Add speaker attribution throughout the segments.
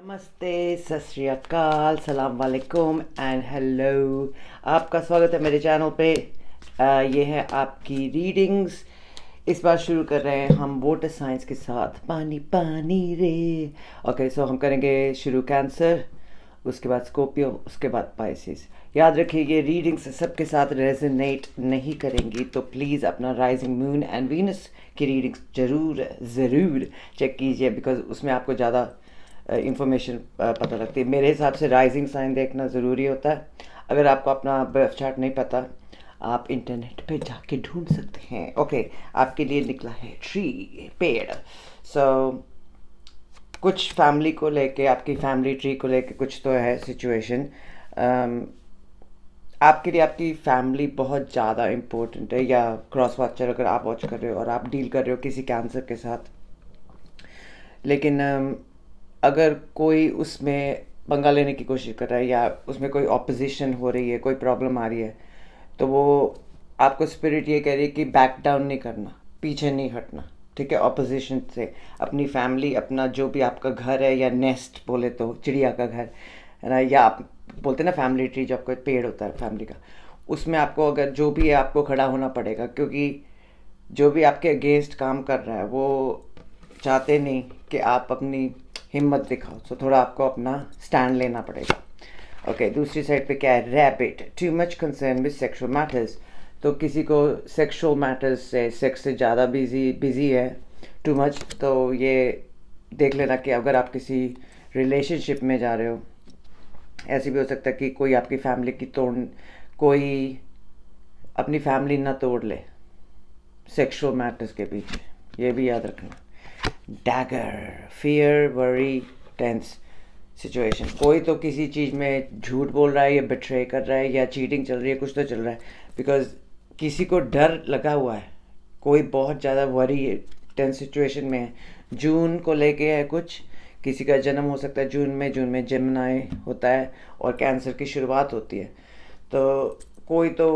Speaker 1: नमस्ते, सत श्री अकाल, सलाम वालेकुम एंड हेलो। आपका स्वागत है मेरे चैनल पे। ये है आपकी रीडिंग्स। इस बार शुरू कर रहे हैं हम वाटर साइंस के साथ। पानी पानी रे। ओके, सो हम करेंगे शुरू कैंसर, उसके बाद स्कॉर्पियो, उसके बाद पाइसिस। याद रखिए ये रीडिंग्स सबके साथ रेजोनेट नहीं करेंगी, तो प्लीज़ अपना राइजिंग मून एंड वीनस की रीडिंग्स ज़रूर चेक कीजिए, बिकॉज उसमें आपको ज़्यादा इंफॉर्मेशन पता लगती है। मेरे हिसाब से राइजिंग साइन देखना ज़रूरी होता है। अगर आपको अपना बर्थ चार्ट नहीं पता, आप इंटरनेट पे जाके ढूंढ सकते हैं। ओके, आपके लिए निकला है ट्री, पेड़। सो कुछ फैमिली को लेके, आपकी फैमिली ट्री को लेके कुछ तो है सिचुएशन। आपके लिए आपकी फैमिली बहुत ज़्यादा इम्पोर्टेंट है, या क्रॉस वॉचर अगर आप वॉच कर रहे हो और आप डील कर रहे हो किसी कैंसर के साथ। लेकिन अगर कोई उसमें पंगा लेने की कोशिश कर रहा है, या उसमें कोई ऑपोजिशन हो रही है, कोई प्रॉब्लम आ रही है, तो वो आपको स्पिरिट ये कह रही है कि बैक डाउन नहीं करना, पीछे नहीं हटना। ठीक है, ऑपोजिशन से अपनी फैमिली, अपना जो भी आपका घर है, या नेस्ट बोले तो चिड़िया का घर है ना, या आप बोलते हैं ना फैमिली ट्री, जो आपका पेड़ होता है फैमिली का, उसमें आपको अगर जो भी है आपको खड़ा होना पड़ेगा, क्योंकि जो भी आपके अगेंस्ट काम कर रहा है वो चाहते नहीं कि आप अपनी हिम्मत दिखाओ। तो थोड़ा आपको अपना स्टैंड लेना पड़ेगा। ओके, दूसरी साइड पे क्या है? Rabbit, too much concern with sexual matters. तो किसी को सेक्सुअल मैटर्स से, सेक्स से ज़्यादा बिजी है, टू मच, तो ये देख लेना कि अगर आप किसी रिलेशनशिप में जा रहे हो, ऐसे भी हो सकता है कि कोई आपकी फैमिली की कोई अपनी फैमिली ना तोड़ ले सेक्सुअल मैटर्स के पीछे, ये भी याद रखना। Dagger, fear, worry, tense situation. कोई तो किसी चीज़ में झूठ बोल रहा है, या बिट्रे कर रहा है, या चीटिंग चल रही है, कुछ तो चल रहा है, बिकॉज किसी को डर लगा हुआ है। कोई बहुत ज़्यादा वरी टेंस सिचुएशन में है। जून को लेके है कुछ, किसी का जन्म हो सकता है जून में जेमिनी होता है और कैंसर की शुरुआत होती है। तो कोई तो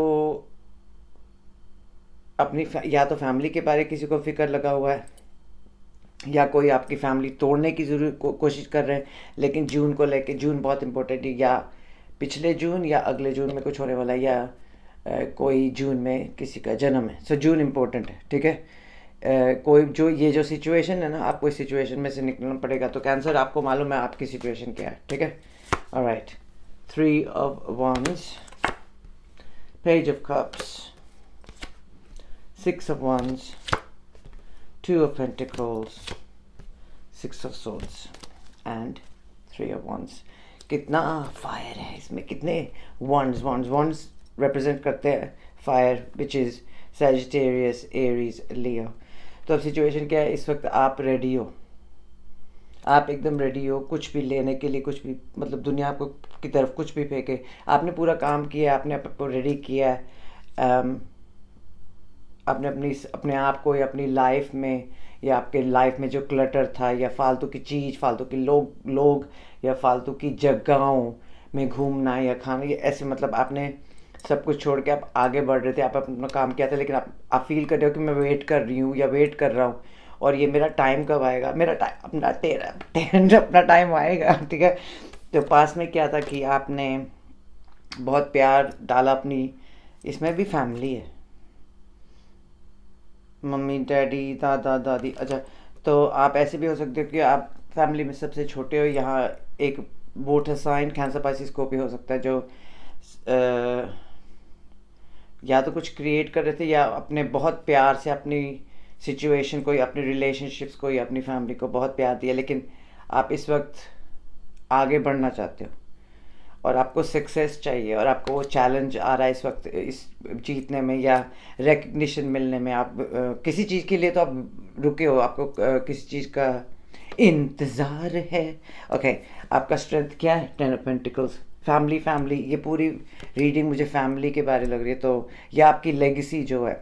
Speaker 1: अपनी या तो फैमिली के बारे किसी को फिक्र लगा हुआ है, या कोई आपकी फैमिली तोड़ने की ज़रूर कोशिश कर रहे हैं। लेकिन जून को लेके, जून बहुत इंपॉर्टेंट है, या पिछले जून या अगले जून में कुछ होने वाला है, या कोई जून में किसी का जन्म है। सो जून इंपॉर्टेंट है। ठीक है, कोई जो ये जो सिचुएशन है ना, आपको इस सिचुएशन में से निकलना पड़ेगा। तो कैंसर, आपको मालूम है आपकी सिचुएशन क्या है। ठीक है, alright. 3 of Wands, Page of Cups, 6 of Wands, 2 of Pentacles, 6 of Swords and 3 of Wands। कितना फायर है इसमें, कितने wands। wands represent करते हैं fire, which is Sagittarius, Aries, Leo। तो अब सिचुएशन क्या है? इस वक्त आप रेडी हो, आप एकदम रेडी हो कुछ भी लेने के लिए, कुछ भी, मतलब दुनिया आपको की तरफ कुछ भी फेंके, आपने पूरा काम किया, आपने आपको रेडी किया है। आपने अपने आप को, या अपनी लाइफ में, या आपके लाइफ में जो क्लटर था, या फालतू की चीज़, फालतू के लोग या फालतू की जगहों में घूमना या खाना, ये ऐसे, मतलब आपने सब कुछ छोड़ के आप आगे बढ़ रहे थे, आप अपना काम किया था। लेकिन आप फील कर रहे हो कि मैं वेट कर रही हूँ या वेट कर रहा हूँ, और ये मेरा टाइम कब आएगा, मेरा टाइम, अपना तेरा अपना टाइम आएगा। ठीक है, तो पास में क्या था कि आपने बहुत प्यार डाला अपनी, इसमें भी फैमिली है, मम्मी डैडी दादा दादी। अच्छा, तो आप ऐसे भी हो सकते हो कि आप फैमिली में सबसे छोटे हो। यहाँ एक water sign, Cancer, Pisces, Scorpio हो सकता है, जो या तो कुछ क्रिएट कर रहे थे, या अपने बहुत प्यार से अपनी सिचुएशन को, या अपनी रिलेशनशिप्स को, या अपनी फैमिली को बहुत प्यार दिया। लेकिन आप इस वक्त आगे बढ़ना चाहते हो, और आपको सक्सेस चाहिए, और आपको वो चैलेंज आ रहा है इस वक्त, इस जीतने में या रिकग्निशन मिलने में। आप किसी चीज़ के लिए तो आप रुके हो, आपको किसी चीज़ का इंतज़ार है। ओके, आपका स्ट्रेंथ क्या है? 10 ऑफ पेंटिकल्स, फैमिली। ये पूरी रीडिंग मुझे फैमिली के बारे लग रही है, तो यह आपकी लेगेसी जो है।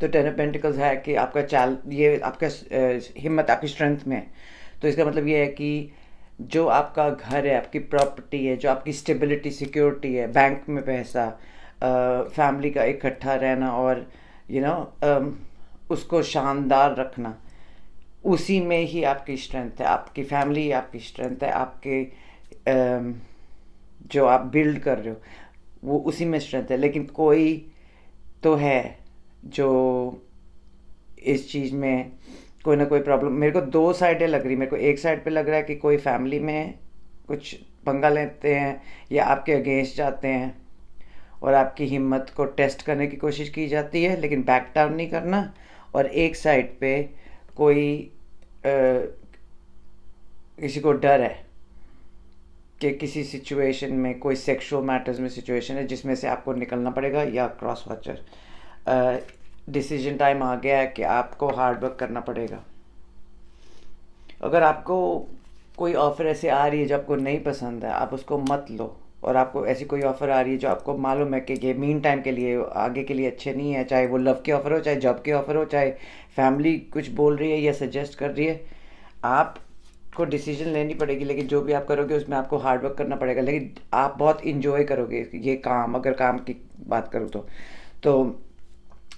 Speaker 1: तो 10 ऑफ पेंटिकल्स है कि आपका ये आपका हिम्मत आपकी स्ट्रेंथ में है। तो इसका मतलब ये है कि जो आपका घर है, आपकी प्रॉपर्टी है, जो आपकी स्टेबिलिटी, सिक्योरिटी है, बैंक में पैसा, फैमिली का इकट्ठा रहना, और उसको शानदार रखना, उसी में ही आपकी स्ट्रेंथ है, आपकी फैमिली आपकी स्ट्रेंथ है, आपके जो आप बिल्ड कर रहे हो वो उसी में स्ट्रेंथ है। लेकिन कोई तो है जो इस चीज़ में कोई ना कोई प्रॉब्लम, मेरे को दो साइडें लग रही। मेरे को एक साइड पे लग रहा है कि कोई फैमिली में कुछ पंगा लेते हैं या आपके अगेंस्ट जाते हैं और आपकी हिम्मत को टेस्ट करने की कोशिश की जाती है, लेकिन बैक डाउन नहीं करना। और एक साइड पे कोई किसी को डर है कि किसी सिचुएशन में, कोई सेक्सुअल मैटर्स में सिचुएशन है जिसमें से आपको निकलना पड़ेगा, या क्रॉस वॉचर डिसीजन टाइम आ गया है कि आपको हार्ड वर्क करना पड़ेगा। अगर आपको कोई ऑफ़र ऐसे आ रही है जो आपको नहीं पसंद है, आप उसको मत लो। और आपको ऐसी कोई ऑफ़र आ रही है जो आपको मालूम है कि ये मीन टाइम के लिए, आगे के लिए अच्छे नहीं है, चाहे वो लव की ऑफ़र हो, चाहे जॉब की ऑफ़र हो, चाहे फैमिली कुछ बोल रही है या सजेस्ट कर रही है, आपको डिसीजन लेनी पड़ेगी। लेकिन जो भी आप करोगे उसमें आपको हार्ड वर्क करना पड़ेगा। लेकिन आप बहुत इंजॉय करोगे ये काम, अगर काम की बात करूँ तो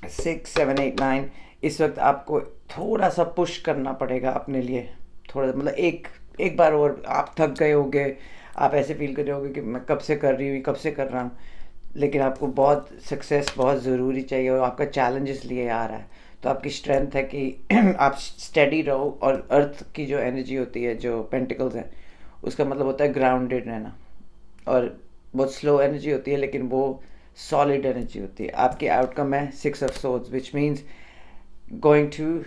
Speaker 1: 6 7 8 9 इस वक्त आपको थोड़ा सा पुश करना पड़ेगा अपने लिए। थोड़ा मतलब एक बार और आप थक गए होगे, आप ऐसे फील कर रहे होगे कि मैं कब से कर रही हूँ, कब से कर रहा हूँ। लेकिन आपको बहुत सक्सेस बहुत ज़रूरी चाहिए और आपका चैलेंज इसलिए आ रहा है। तो आपकी स्ट्रेंथ है कि आप स्टेडी रहो। और अर्थ की जो एनर्जी होती है, जो पेंटिकल्स हैं, उसका मतलब होता है ग्राउंडेड रहना। और बहुत स्लो एनर्जी होती है लेकिन वो सॉलिड एनर्जी होती है। आपकी आउटकम है 6 of swords, which means going to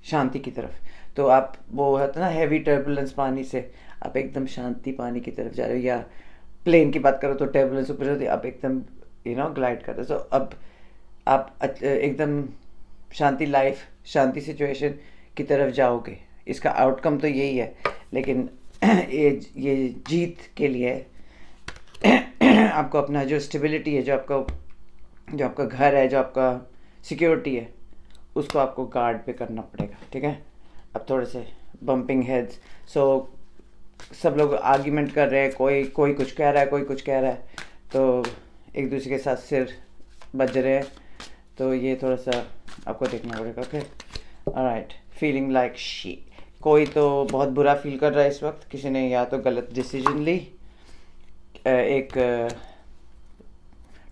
Speaker 1: शांति की तरफ। तो आप, वो होता है ना हैवी टर्बुलेंस पानी से, आप एकदम शांति पानी की तरफ जा रहे हो। या प्लेन की बात करो तो टर्बुलेंस ऊपर होती है, आप एकदम ग्लाइड कर रहे हो। तो अब आप एकदम शांति लाइफ, शांति सिचुएशन की तरफ जाओगे। इसका आउटकम तो यही है। लेकिन ये जीत के लिए आपको अपना जो स्टेबिलिटी है, जो आपका घर है, जो आपका सिक्योरिटी है, उसको आपको गार्ड पे करना पड़ेगा। ठीक है। अब थोड़े से बम्पिंग हेड्स, सो सब लोग आर्ग्यूमेंट कर रहे हैं, कोई कुछ कह रहा है, कोई कुछ कह रहा है, तो एक दूसरे के साथ सिर बज रहे हैं। तो ये थोड़ा सा आपको देखना पड़ेगा। Okay, alright. Feeling like she, कोई तो बहुत बुरा फील कर रहा है इस वक्त। किसी ने या तो गलत डिसीजन ली। एक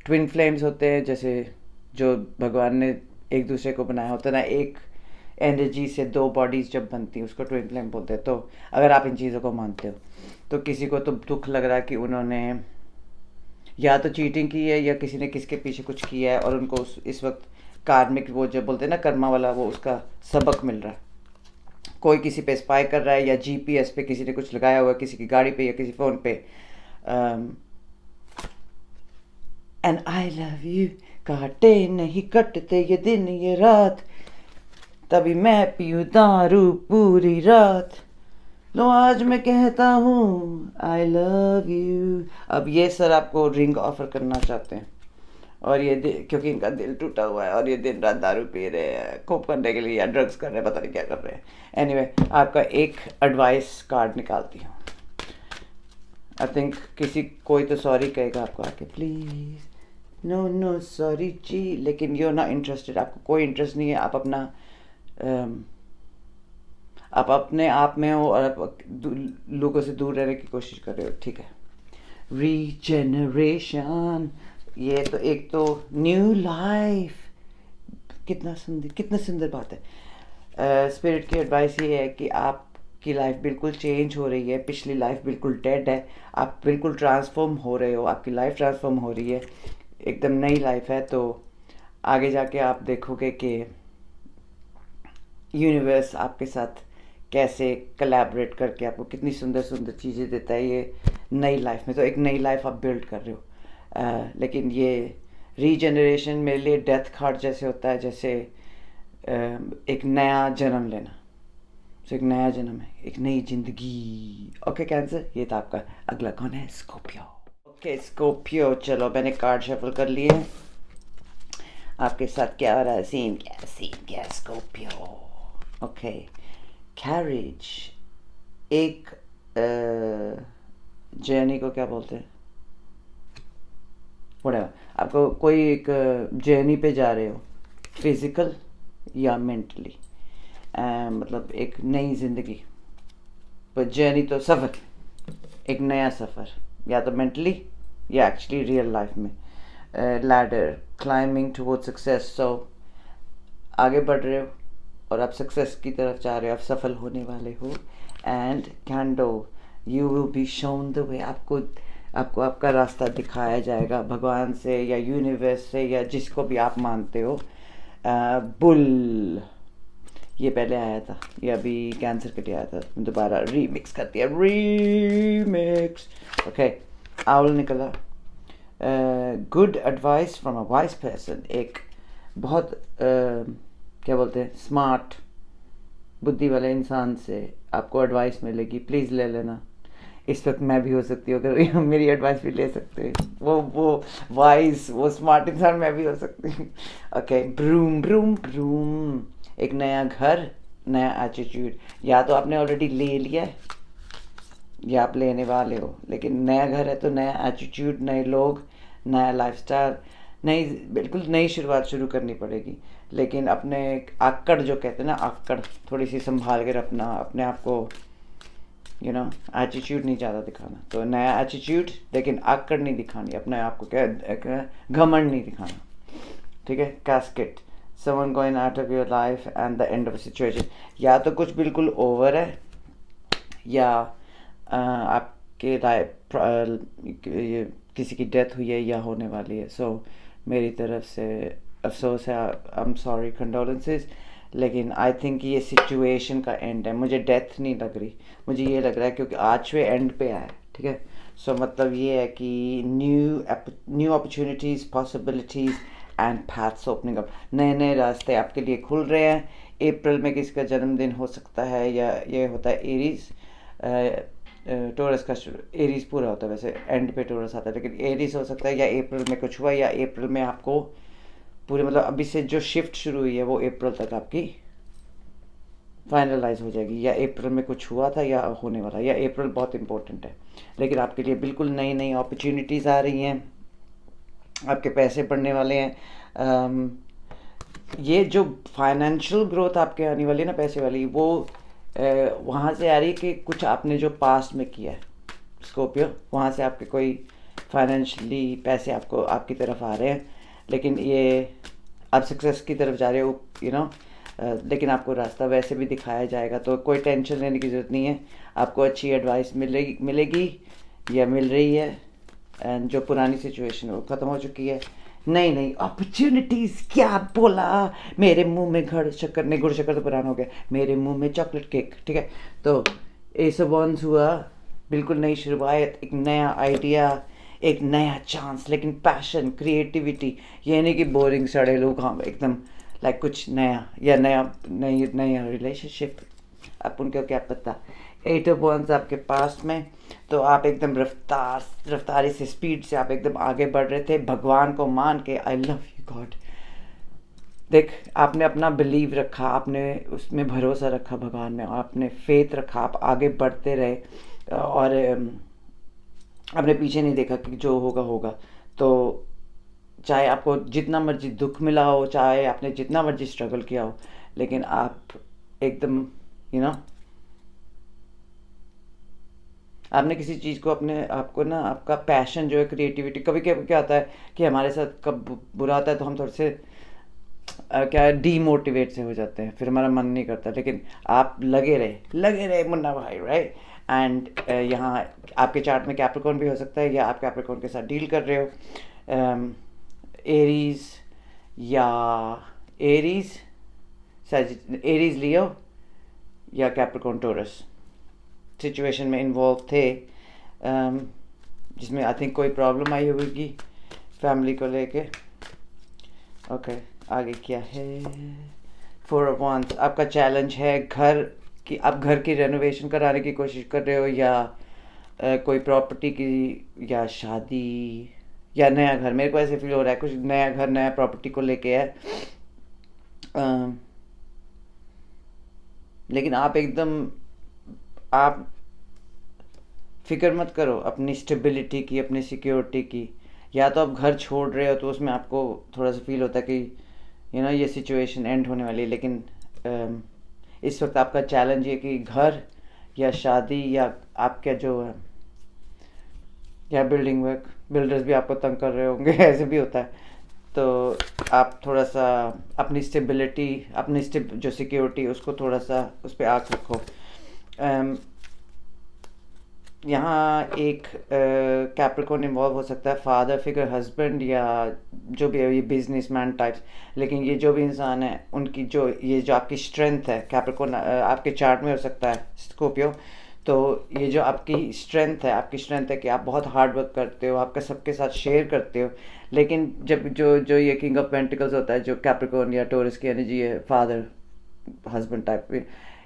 Speaker 1: ट्विन फ्लेम्स होते हैं, जैसे जो भगवान ने एक दूसरे को बनाया होता है ना, एक एनर्जी से दो बॉडीज़ जब बनती हैं उसको ट्विन फ्लेम बोलते हैं। तो अगर आप इन चीज़ों को मानते हो तो किसी को तो दुख लग रहा है कि उन्होंने या तो चीटिंग की है या किसी ने किसके पीछे कुछ किया है, और उनको इस वक्त कार्मिक, वो जो बोलते हैं ना कर्मा वाला, वो उसका सबक मिल रहा है। कोई किसी पे स्पाई कर रहा है, या जीपीएस पे किसी ने कुछ लगाया हुआ है, किसी की गाड़ी पे या किसी फ़ोन पे। एंड आई लव यू, काटे नहीं कटते ये दिन ये रात, तभी मैं पीऊँ दारू पूरी रात, लो आज मैं कहता हूँ आई लव यू। अब ये सर आपको रिंग ऑफर करना चाहते हैं, और ये क्योंकि इनका दिल टूटा हुआ है और ये दिन रात दारू पी रहे हैं कोप करने के लिए, या ड्रग्स कर रहे हैं, पता नहीं क्या कर रहे हैं। एनीवे, आपका एक एडवाइस कार्ड निकालती हूँ। आई थिंक कोई तो सॉरी कहेगा आपको आके, प्लीज़ नो नो सॉरी जी, लेकिन यू आर नॉट इंटरेस्टेड, आपको कोई इंटरेस्ट नहीं है। आप अपने आप में हो और आप लोगों से दूर रहने की कोशिश कर रहे हो। ठीक है। रीजेनरेशन, ये तो एक तो न्यू लाइफ, कितना सुंदर बात है। स्पिरिट की एडवाइस ये है कि आपकी लाइफ बिल्कुल चेंज हो रही है। पिछली लाइफ बिल्कुल डेड है, आप बिल्कुल ट्रांसफॉर्म हो रहे हो, आपकी लाइफ ट्रांसफॉर्म हो रही है, एकदम नई लाइफ है। तो आगे जाके आप देखोगे कि यूनिवर्स आपके साथ कैसे कोलैबोरेट करके आपको कितनी सुंदर सुंदर चीज़ें देता है ये नई लाइफ में। तो एक नई लाइफ आप बिल्ड कर रहे हो। लेकिन ये रीजनरेशन मेरे लिए डेथ कार्ड जैसे होता है, जैसे एक नया जन्म लेना। तो एक नया जन्म है, एक नई जिंदगी। ओके कैंसर, ये था आपका। अगला कौन है? स्कॉर्पियो। ओके स्कॉर्पियो, चलो मैंने कार्ड शफल कर लिए हैं। आपके साथ क्या हो रहा है? सीन क्या स्कॉर्पियो। ओके, कैरेज, एक जर्नी को क्या बोलते हैं, व्हाटएवर, आपको कोई एक जर्नी पे जा रहे हो, फिजिकल या मेंटली, मतलब एक नई ज़िंदगी, पर जर्नी तो सफ़र, एक नया सफ़र, या तो मेंटली या एक्चुअली रियल लाइफ में। Ladder climbing toward success. So आगे बढ़ रहे हो और आप सक्सेस की तरफ जा रहे हो, आप सफल होने वाले हो। And can do, you will be shown the way. आपको आपको आपका रास्ता दिखाया जाएगा भगवान से या यूनिवर्स से या जिसको भी आप मानते हो। बुल, ये पहले आया था, ये अभी कैंसर के लिए आया था, दोबारा रीमिक्स कर दिया, रीमिक्स। ओके, आउल निकला। Good advice from a wise person, एक बहुत क्या बोलते हैं, स्मार्ट बुद्धि वाले इंसान से आपको एडवाइस मिलेगी, प्लीज़ ले लेना। इस वक्त मैं भी हो सकती हूँ, अगर मेरी एडवाइस भी ले सकते हैं, वो वाइज, वो स्मार्ट इंसान मैं भी हो सकती हूँ। ओके, ब्रूम ब्रूम ब्रूम, एक नया घर, नया एटीट्यूड। या तो आपने ऑलरेडी ले लिया है या आप लेने वाले हो, लेकिन नया घर है तो नया एटीट्यूड, नए लोग, नया लाइफस्टाइल, नई, बिल्कुल नई शुरुआत शुरू करनी पड़ेगी। लेकिन अपने आकड़ जो कहते हैं ना, आकड़ थोड़ी सी संभाल के रखना, अपने आप को एटीट्यूड नहीं ज़्यादा दिखाना। तो नया एटीट्यूड, लेकिन आकड़ नहीं दिखानी, अपने आप को क्या घमंड नहीं दिखाना, ठीक है। Casket, someone going out of your life and the end of a situation. या तो कुछ बिल्कुल ओवर है, या आपके किसी की डेथ हुई है या होने वाली है। सो मेरी तरफ से अफसोस है, आई एम सॉरी, कंडोलेंसेस। लेकिन आई थिंक ये सिचुएशन का एंड है, मुझे डेथ नहीं लग रही, मुझे ये लग रहा है क्योंकि आज वे एंड पे आया, ठीक है। सो मतलब ये है कि new opportunities, possibilities and paths opening up, नए नए रास्ते आपके लिए खुल रहे हैं। अप्रैल में किसी का जन्मदिन हो सकता है, या ये होता है एरीज, टोरस का एरीज पूरा होता है, वैसे एंड पे टोरस आता है, लेकिन एरीज हो सकता है, या अप्रैल में कुछ हुआ, या अप्रैल में आपको पूरे, मतलब अभी से जो शिफ्ट शुरू हुई है वो अप्रैल तक आपकी फाइनलाइज हो जाएगी, या अप्रैल में कुछ हुआ था या होने वाला, या अप्रैल बहुत इंपॉर्टेंट है। लेकिन आपके लिए बिल्कुल नई नई अपॉर्चुनिटीज़ आ रही हैं, आपके पैसे बढ़ने वाले हैं। ये जो फाइनेंशियल ग्रोथ आपके आने वाली है ना, पैसे वाली, वो वहाँ से आ रही है कि कुछ आपने जो पास्ट में किया है, स्कॉर्पियो, वहाँ से आपके कोई फाइनेंशियली पैसे आपको आपकी तरफ आ रहे हैं। लेकिन ये आप सक्सेस की तरफ जा रहे हो, लेकिन आपको रास्ता वैसे भी दिखाया जाएगा, तो कोई टेंशन लेने की ज़रूरत नहीं है। आपको अच्छी एडवाइस मिलेगी या मिल रही है, एंड जो पुरानी सिचुएशन है वो ख़त्म हो चुकी है। नई नई अपॉर्चुनिटीज़, क्या बोला, मेरे मुंह में गुड़ शक्कर तो पुराना हो गया, मेरे मुंह में चॉकलेट केक, ठीक है। तो एस ऑफ वंस हुआ, बिल्कुल नई शुरुआत, एक नया आइडिया, एक नया चांस, लेकिन पैशन, क्रिएटिविटी, ये नहीं कि बोरिंग सड़े लोग, हाँ एकदम लाइक कुछ नया, या नया रिलेशनशिप, आप उनको क्या पता। एट ऑफ वंस आपके पास में, तो आप एकदम रफ्तारी से, स्पीड से आप एकदम आगे बढ़ रहे थे, भगवान को मान के, आई लव यू गॉड। देख, आपने अपना बिलीव रखा, आपने उसमें भरोसा रखा, भगवान में आपने फेथ रखा, आप आगे बढ़ते रहे, और आपने पीछे नहीं देखा कि जो होगा होगा। तो चाहे आपको जितना मर्जी दुख मिला हो, चाहे आपने जितना मर्जी स्ट्रगल किया हो, लेकिन आप एकदम आपने किसी चीज़ को अपने आपको ना, आपका पैशन जो है, क्रिएटिविटी, कभी कभी क्या आता है कि हमारे साथ कब बुरा आता है तो हम थोड़े से क्या डीमोटिवेट से हो जाते हैं, फिर हमारा मन नहीं करता। लेकिन आप लगे रहे मुन्ना भाई, राइट। एंड यहाँ आपके चार्ट में कैप्रिकॉर्न भी हो सकता है, या आप कैप्रिकॉर्न के साथ डील कर रहे हो, एरीज या एरीज लियो या कैप्रिकॉर्न टोरस सिचुएशन में इन्वॉल्व थे, जिसमें आई थिंक कोई प्रॉब्लम आई होगी फैमिली को लेके। ओके, आगे क्या है। 4 of Wands, आपका चैलेंज है आप घर की रेनोवेशन कराने की कोशिश कर रहे हो, या कोई प्रॉपर्टी की, या शादी, या नया घर। मेरे को ऐसे फील हो रहा है कुछ नया घर, नया प्रॉपर्टी को लेके है। लेकिन आप फिक्र मत करो अपनी स्टेबिलिटी की, अपनी सिक्योरिटी की। या तो आप घर छोड़ रहे हो तो उसमें आपको थोड़ा सा फील होता है कि ये सिचुएशन एंड होने वाली है, लेकिन इस वक्त आपका चैलेंज ये कि घर या शादी या आपका जो है या बिल्डिंग वर्क, बिल्डर्स भी आपको तंग कर रहे होंगे ऐसे भी होता है। तो आप थोड़ा सा अपनी स्टेबिलिटी, अपनी जो सिक्योरिटी उसको थोड़ा सा उस पर आँख रखो। यहाँ एक कैप्रिकॉर्न इन्वॉल्व हो सकता है, फादर फिगर, हस्बैंड या जो भी है ये बिजनेसमैन टाइप्स। लेकिन ये जो भी इंसान है उनकी जो ये जो आपकी स्ट्रेंथ है, कैप्रिकॉर्न आपके चार्ट में हो सकता है स्कॉर्पियो। तो ये जो आपकी स्ट्रेंथ है कि आप बहुत हार्ड वर्क करते हो, आपका सबके साथ शेयर करते हो। लेकिन जब जो जो ये किंग ऑफ पेंटिकल्स होता है, जो कैप्रिकॉर्न या टॉरस की एनर्जी है, फादर हस्बैंड टाइप में,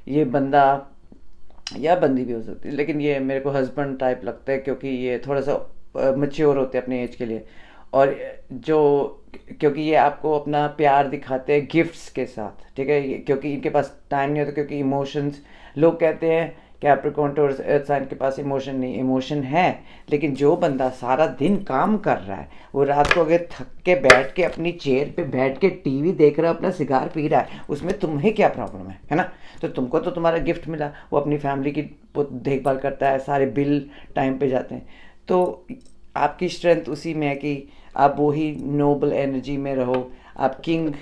Speaker 1: ये बंदा या बंदी भी हो सकती है, लेकिन ये मेरे को हस्बैंड टाइप लगता है क्योंकि ये थोड़ा सा मैच्योर होते हैं अपने एज के लिए। और जो क्योंकि ये आपको अपना प्यार दिखाते हैं गिफ्ट्स के साथ, ठीक है, क्योंकि इनके पास टाइम नहीं होता, क्योंकि इमोशंस, लोग कहते हैं कैप्रिकॉर्न टॉरस एर्थ साइन के पास इमोशन नहीं, इमोशन है। लेकिन जो बंदा सारा दिन काम कर रहा है, वो रात को अगर थक के बैठ के अपनी चेयर पे बैठ के टीवी देख रहा है, अपना सिगार पी रहा है, उसमें तुम्हें क्या प्रॉब्लम है ना? तो तुमको तो तुम्हारा गिफ्ट मिला, वो अपनी फैमिली की देखभाल करता है, सारे बिल टाइम पे जाते हैं। तो आपकी स्ट्रेंथ उसी में है कि आप वही नोबल एनर्जी में रहो, आप किंग,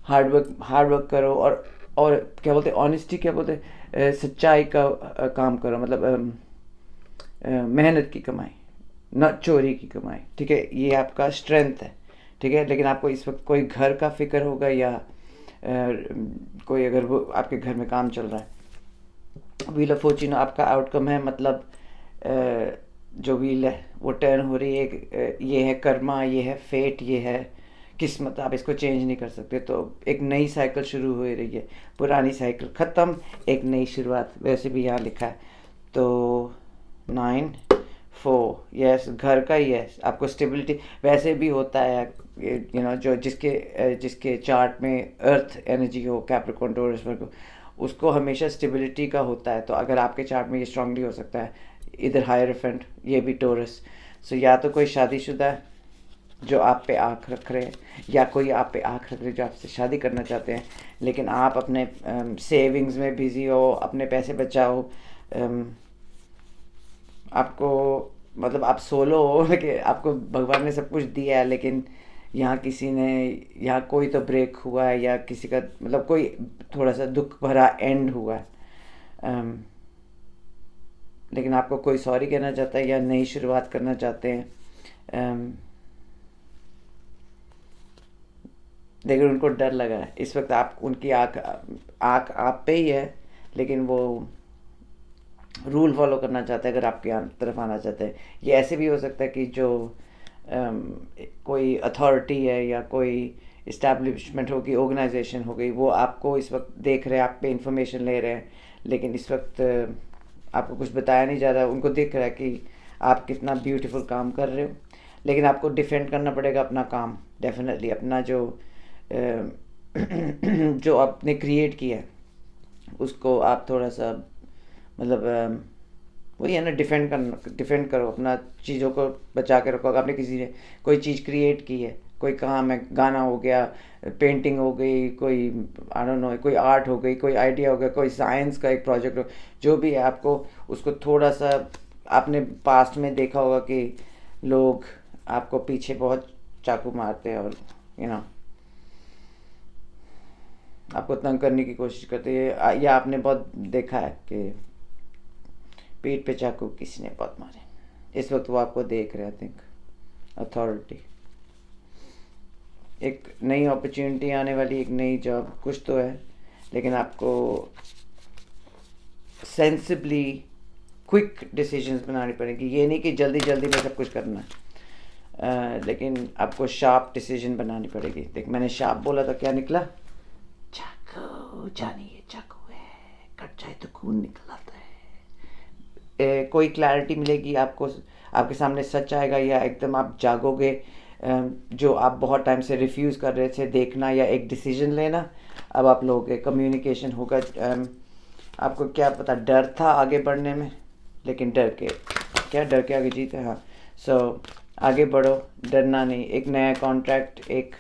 Speaker 1: हार्ड वर्क करो, और क्या बोलते हैं, ऑनेस्टी, क्या बोलते हैं, सच्चाई का काम करो, मतलब मेहनत की कमाई, न चोरी की कमाई, ठीक है, ये आपका स्ट्रेंथ है, ठीक है। लेकिन आपको इस वक्त कोई घर का फिक्र होगा या कोई अगर वो आपके घर में काम चल रहा है, व्हील ऑफ फॉर्च्यून आपका आउटकम है, मतलब जो व्हील है वो टर्न हो रही है, ये है कर्मा, ये है फेट, ये है किस्मत, आप इसको चेंज नहीं कर सकते। तो एक नई साइकिल शुरू हो रही है, पुरानी साइकिल ख़त्म, एक नई शुरुआत, वैसे भी यहाँ लिखा है। तो 9-4 यस, घर का ही है, आपको स्टेबिलिटी वैसे भी होता है, जो जिसके चार्ट में अर्थ एनर्जी हो, कैप्रिकॉर्न टॉरस वर्गो, उसको हमेशा स्टेबिलिटी का होता है। तो अगर आपके चार्ट में ये स्ट्रांगली हो सकता है, इधर हायरफेंट, ये भी टॉरस। सो या तो कोई शादीशुदा है जो आप पे आँख रख रहे हैं, या कोई आप पे आँख रख रहे हैं जो आपसे शादी करना चाहते हैं, लेकिन आप अपने सेविंग्स में बिज़ी हो, अपने पैसे बचाओ, आपको मतलब आप सोलो हो कि आपको भगवान ने सब कुछ दिया है, लेकिन यहाँ किसी ने, यहाँ कोई तो ब्रेक हुआ है, या किसी का मतलब कोई थोड़ा सा दुख भरा एंड हुआ है, लेकिन आपको कोई सॉरी कहना चाहता है या नई शुरुआत करना चाहते हैं, लेकिन उनको डर लगा है इस वक्त। आप उनकी आँख आँख आप पे ही है, लेकिन वो रूल फॉलो करना चाहते हैं, अगर आपकी तरफ आना चाहते हैं। ये ऐसे भी हो सकता है कि जो कोई अथॉरिटी है या कोई इस्टेब्लिशमेंट होगी, ऑर्गेनाइजेशन हो गई, वो आपको इस वक्त देख रहे हैं, आप पे इंफॉर्मेशन ले रहे हैं, लेकिन इस वक्त आपको कुछ बताया नहीं जा रहा। उनको दिख रहा है कि आप कितना ब्यूटीफुल काम कर रहे हो, लेकिन आपको डिफेंड करना पड़ेगा अपना काम, डेफिनेटली अपना जो जो आपने क्रिएट किया है उसको आप थोड़ा सा, मतलब वही है ना, डिफेंड करो, अपना चीज़ों को बचा के रखो। अगर आपने किसी ने कोई चीज़ क्रिएट की है, कोई काम है, गाना हो गया, पेंटिंग हो गई, कोई आई डोंट नो, कोई आर्ट हो गई, कोई आइडिया हो गया, कोई साइंस का एक प्रोजेक्ट हो, जो भी है, आपको उसको थोड़ा सा, आपने पास्ट में देखा होगा कि लोग आपको पीछे बहुत चाकू मारते हैं और आपको तंग करने की कोशिश करते हैं, या आपने बहुत देखा है कि पीठ पे चाकू किसी ने बहुत मारे। इस वक्त वो आपको देख रहे हैं, आई थिंक अथॉरिटी, एक नई अपॉर्चुनिटी आने वाली, एक नई जॉब, कुछ तो है, लेकिन आपको सेंसिबली क्विक डिसीजंस बनानी पड़ेगी। ये नहीं कि जल्दी जल्दी में सब कुछ करना है, लेकिन आपको शार्प डिसीजन बनानी पड़ेगी। देख, मैंने शार्प बोला तो क्या निकला? चाकू, जानी ये चाकू है, कट जाए तो खून निकल आता है। कोई क्लैरिटी मिलेगी आपको, आपके सामने सच आएगा, या एकदम आप जागोगे, जो आप बहुत टाइम से रिफ्यूज़ कर रहे थे देखना या एक डिसीजन लेना, अब आप लोगे, कम्युनिकेशन होगा। आपको क्या पता, डर था आगे बढ़ने में, लेकिन डर के आगे जीत है। हाँ, सो आगे बढ़ो, डरना नहीं। एक नया कॉन्ट्रैक्ट, एक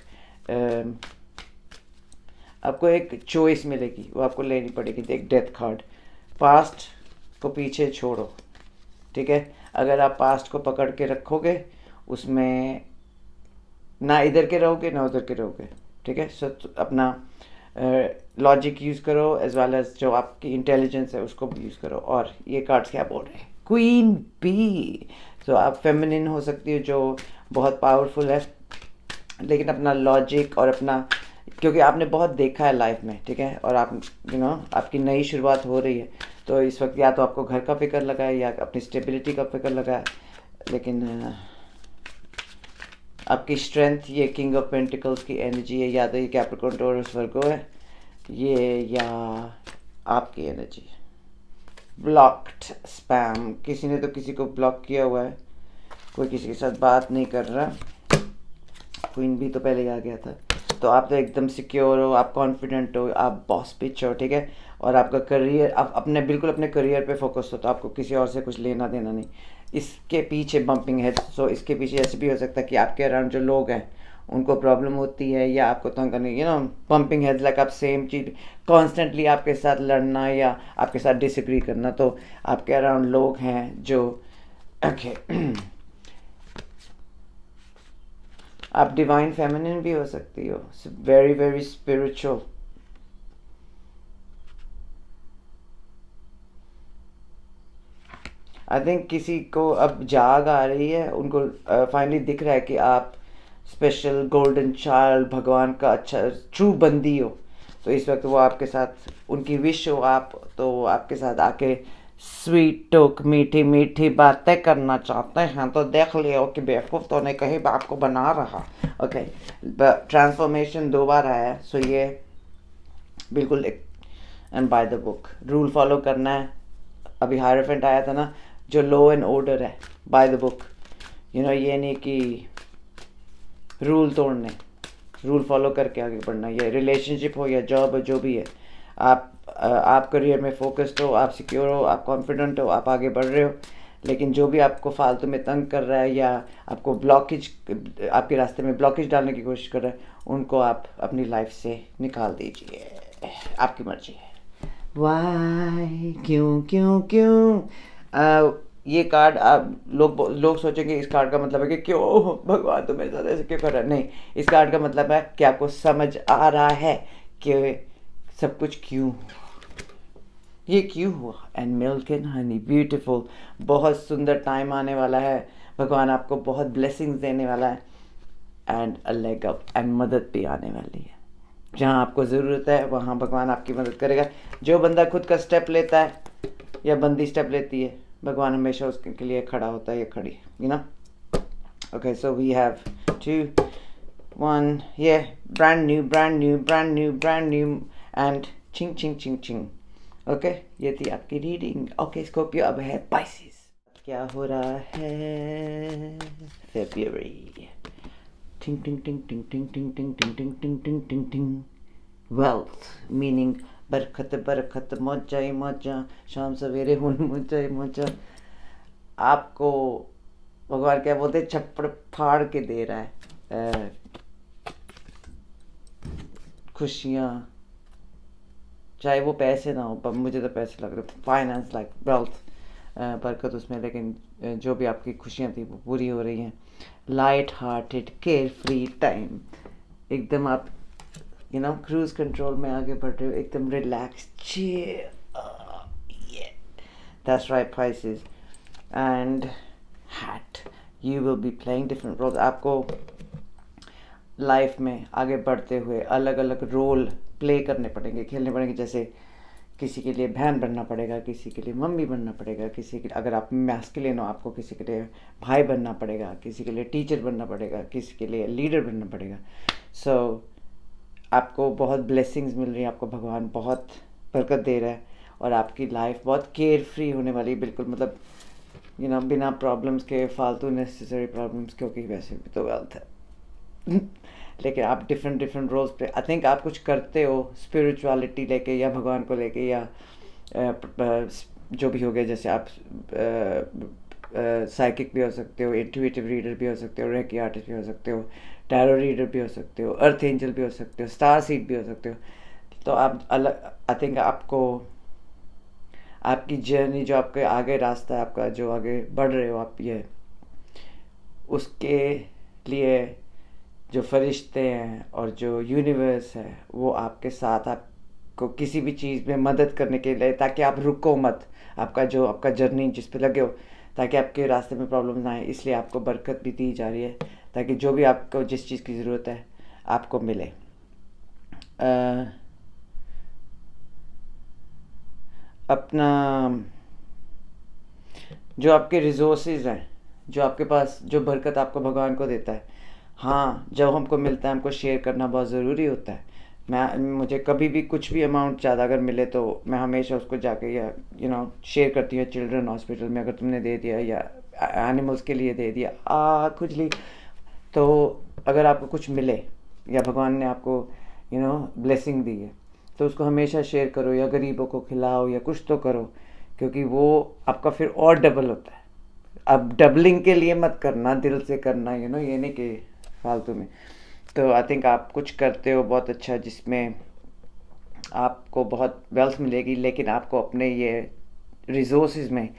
Speaker 1: आपको एक चॉइस मिलेगी, वो आपको लेनी पड़ेगी। एक डेथ कार्ड, पास्ट को पीछे छोड़ो, ठीक है। अगर आप पास्ट को पकड़ के रखोगे, उसमें ना इधर के रहोगे ना उधर के रहोगे, ठीक है। सो अपना लॉजिक यूज़ करो एज वेल एज जो आपकी इंटेलिजेंस है उसको भी यूज़ करो। और ये कार्ड्स क्या बोल रहे हैं, क्वीन बी। तो आप फेमिनिन हो सकती हो जो बहुत पावरफुल है, लेकिन अपना लॉजिक और अपना, क्योंकि आपने बहुत देखा है लाइफ में, ठीक है, और आप आपकी नई शुरुआत हो रही है, तो इस वक्त या तो आपको घर का फिक्र लगा है या अपनी स्टेबिलिटी का फिक्र लगा है। लेकिन आपकी स्ट्रेंथ, ये किंग ऑफ पेंटिकल्स की एनर्जी है, या तो ये कैप्रिकॉर्न टॉरस वर्गो है ये, या आपकी एनर्जी। ब्लॉक्ड स्पैम, किसी ने तो किसी को ब्लॉक किया हुआ है, कोई किसी के साथ बात नहीं कर रहा। क्वीन भी तो पहले ही आ गया था। तो आप तो एकदम सिक्योर हो, आप कॉन्फिडेंट हो, आप बॉस पिच हो, ठीक है। और आपका करियर, आप अपने बिल्कुल अपने करियर पे फोकस हो, तो आपको किसी और से कुछ लेना देना नहीं। इसके पीछे बम्पिंग है, सो इसके पीछे ऐसे भी हो सकता है कि आपके अराउंड जो लोग हैं उनको प्रॉब्लम होती है, या आपको तंग करनी, बम्पिंग हेड, लाइक आप सेम चीज़ कॉन्स्टेंटली आपके साथ लड़ना या आपके साथ डिसएग्री करना। तो आपके अराउंड लोग हैं जो ओके आप डिवाइन फेमिनिन भी हो सकती हो, very very spiritual. I think किसी को अब जाग आ रही है, उनको फाइनली दिख रहा है कि आप स्पेशल गोल्डन चाइल्ड, भगवान का अच्छा ट्रू बंदी हो। तो इस वक्त वो आपके साथ, उनकी विश हो आप, तो आपके साथ आके स्वीट टॉक, मीठी मीठी बातें करना चाहते हैं। तो देख लियो कि बेवकूफ़ तो नहीं कहीं बाप को बना रहा। ओके, ट्रांसफॉर्मेशन 2 बार आया है, सो ये बिल्कुल एक and by the book rule follow करना है। अभी हायरफेंट आया था ना, जो लॉ एंड ऑर्डर है, बाय द बुक। ये नहीं कि रूल तोड़ने, रूल फॉलो करके आगे बढ़ना। ये रिलेशनशिप हो या जॉब हो, जो भी है, आप करियर में फोकस्ड हो, आप सिक्योर हो, आप कॉन्फिडेंट हो, आप आगे बढ़ रहे हो। लेकिन जो भी आपको फालतू में तंग कर रहा है या आपको ब्लॉकेज, आपके रास्ते में ब्लॉकेज डालने की कोशिश कर रहा है, उनको आप अपनी लाइफ से निकाल दीजिए। आपकी मर्जी है। वाई, क्यों क्यों क्यों। ये कार्ड, आप लोग सोचेंगे इस कार्ड का मतलब है कि क्यों भगवान तो मेरे साथ ऐसे क्यों कर रहा है। नहीं, इस कार्ड का मतलब है कि आपको समझ आ रहा है कि सब कुछ क्यों, ये क्यों हुआ। And milk and honey, beautiful, बहुत सुंदर टाइम आने वाला है। भगवान आपको बहुत ब्लेसिंग्स देने वाला है, and a leg up, and मदद भी आने वाली है। जहाँ आपको ज़रूरत है वहाँ भगवान आपकी मदद करेगा। जो बंदा खुद का स्टेप लेता है या बंदी स्टेप लेती है, भगवान हमेशा उसके लिए खड़ा होता है या खड़ी, ओके। सो वी हैव 2 1, ये brand new brand new brand new brand new and ching ching ching ching. Okay, ये थी आपकी रीडिंग। ओके, स्कॉर्पियो अब है पाइसेस। क्या हो रहा है फेब्रुअरी। टिंग टिंग टिंग टिंग टिंग टिंग टिंग टिंग टिंग टिंग टिंग टिंग टिंग। वेल्थ मीनिंग बरकत बरकत, मौजा ही मौजा, शाम सवेरे हुन मौजा ही मौजा। आपको भगवान क्या बोलते, छप्पड़ फाड़ के दे रहा है खुशियाँ, चाहे वो पैसे ना हो, पर मुझे तो पैसे लग रहे, फाइनेंस लाइक वेल्थ, बरकत उसमें। लेकिन जो भी आपकी खुशियाँ थी वो पूरी हो रही हैं। Light hearted, care free time, एकदम आप क्रूज कंट्रोल में आगे बढ़ रहे हो, एकदम relax, chill. That's right Pisces. And hat, you will be playing different roles. आपको लाइफ में आगे बढ़ते हुए अलग अलग रोल प्ले करने पड़ेंगे, खेलने पड़ेंगे। जैसे किसी के लिए बहन बनना पड़ेगा, किसी के लिए मम्मी बनना पड़ेगा, किसी के, अगर आप मैस्कुलिन हो, आपको किसी के लिए भाई बनना पड़ेगा, किसी के लिए टीचर बनना पड़ेगा, किसी के लिए लीडर बनना पड़ेगा। सो आपको बहुत ब्लेसिंग्स मिल रही हैं, आपको भगवान बहुत बरकत दे रहा है, और आपकी लाइफ बहुत केयर फ्री होने वाली है, बिल्कुल मतलब बिना प्रॉब्लम्स के, फालतू नेसेसरी प्रॉब्लम्स, क्योंकि वैसे भी तो वेल्थ है। लेकिन आप डिफरेंट डिफरेंट रोल्स पे, आई थिंक आप कुछ करते हो स्पिरिचुअलिटी लेके या भगवान को लेके, या जो भी हो गया। जैसे आप साइकिक भी हो सकते हो, इंट्यूटिव रीडर भी हो सकते हो, रेकी आर्टिस्ट भी हो सकते हो, टैरो रीडर भी हो सकते हो, अर्थ एंजल भी हो सकते हो, स्टार सीड भी हो सकते हो। तो आप अलग, आई थिंक आपको आपकी जर्नी, जो आपके आगे रास्ता है आपका, जो आगे बढ़ रहे हो आप, ये उसके लिए जो फरिश्ते हैं और जो यूनिवर्स है वो आपके साथ, आपको किसी भी चीज़ में मदद करने के लिए, ताकि आप रुको मत, आपका जर्नी जिस पे लगे हो, ताकि आपके रास्ते में प्रॉब्लम ना आए, इसलिए आपको बरकत भी दी जा रही है, ताकि जो भी आपको जिस चीज़ की ज़रूरत है आपको मिले। अपना जो आपके रिसोर्सेज हैं, जो आपके पास, जो बरकत आपको भगवान को देता है, हाँ जब हमको मिलता है हमको शेयर करना बहुत ज़रूरी होता है। मुझे कभी भी कुछ भी अमाउंट ज़्यादा अगर मिले तो मैं हमेशा उसको जाके, या शेयर करती हूँ चिल्ड्रन हॉस्पिटल में, अगर तुमने दे दिया, या एनिमल्स के लिए दे दिया, कुछ भी। तो अगर आपको कुछ मिले या भगवान ने आपको ब्लेसिंग दी है, तो उसको हमेशा शेयर करो, या गरीबों को खिलाओ, या कुछ तो करो, क्योंकि वो आपका फिर और डबल होता है। अब डबलिंग के लिए मत करना, दिल से करना, ये नहीं कि फालतू में। तो आई थिंक आप कुछ करते हो बहुत अच्छा, जिसमें आपको बहुत वेल्थ मिलेगी, लेकिन आपको अपने ये रिसोर्सेज में